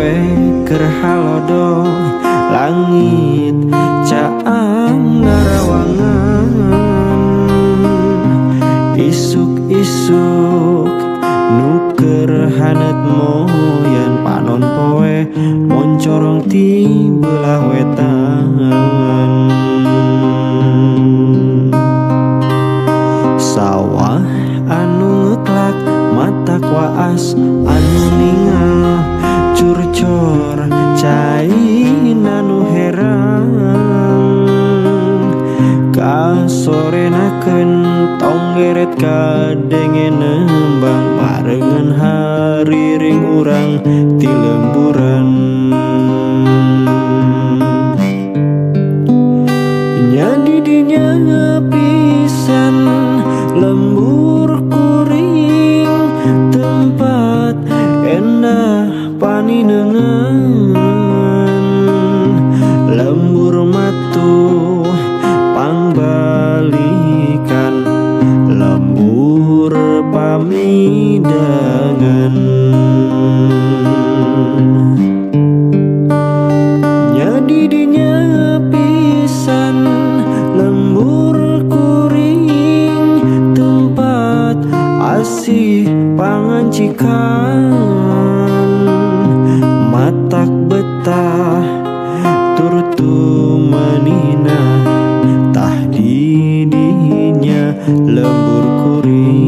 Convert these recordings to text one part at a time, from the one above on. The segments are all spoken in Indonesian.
poe keur halodo langit caang narawangan isuk-isuk nuker hanet moyan panon poe moncorong ti belah wetan sawah anu ngeklak mata waas anu ningal curcor cai anu herang kasorenakeun tong geret kadengen nembang barengan hariring urang ti lemburan nyadi dinya pisan lembur kuring tempat endah paninengan lembur matuh pangbalikan lembur pamidangan nyadi dinya pisan lembur kuring tempat asih pangancikan matak betah turtu manina tah di dinya lembur kuring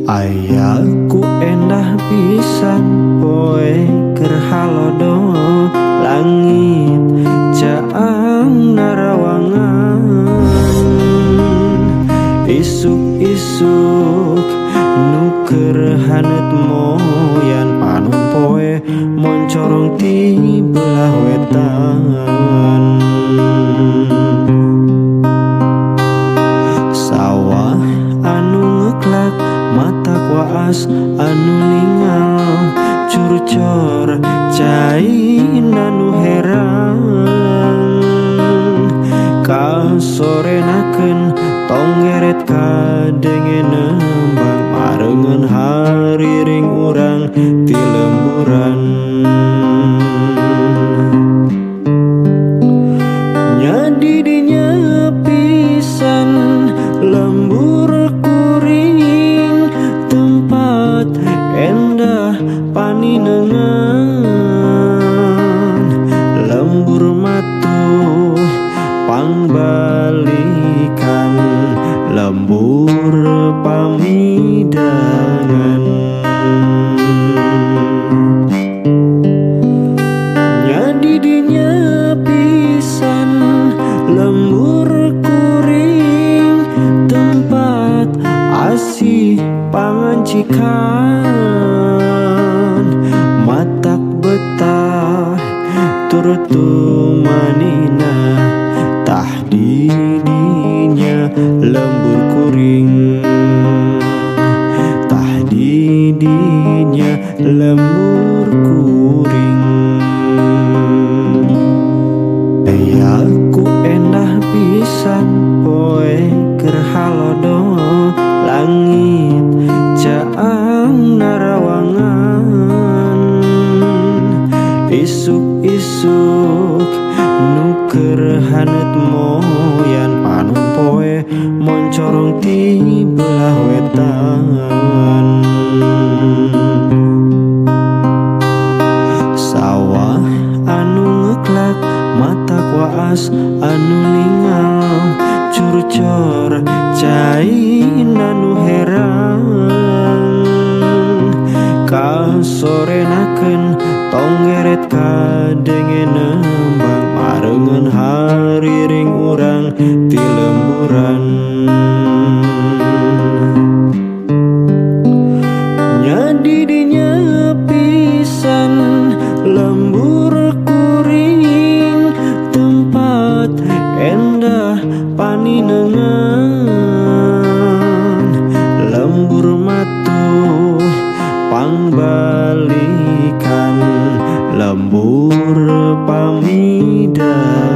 ayaku endah pisan poe keur halodo langit caang narawangan isuk-isuk nuker hanet moyan panon poe moncorong ti belah wetan sawah anu ngeklak mata waas anu ningal curcor cai anu herang kasorenakeun tong geret kadengen nembang barengan hariring urang ti lemburan nyadi dinya pisan lembur kuring tempat endah paninengan lembur matuh pangbalikan lembur pamidangan nyadi dinya pisan lembur kuring tempat asih pangancikan matak betah turtu manina tah di dinya lembur kuring tah di dinya lembur kuring ayaku endah pisan poe keur halodo langit caang narawangan isuk-isuk nuker hanet moyan panon poe moncorong ti belah wetan sawah anu ngeklak mata waas anu ningal curcor cai anu herang kasorenakeun Pangeraken tonggeret kadengen nembang marengan hari ring urang di lemburan. Nyadi dinya pisan lembur kuring tempat endah paninengan lembur matuh pangbalikan lembur pamidah.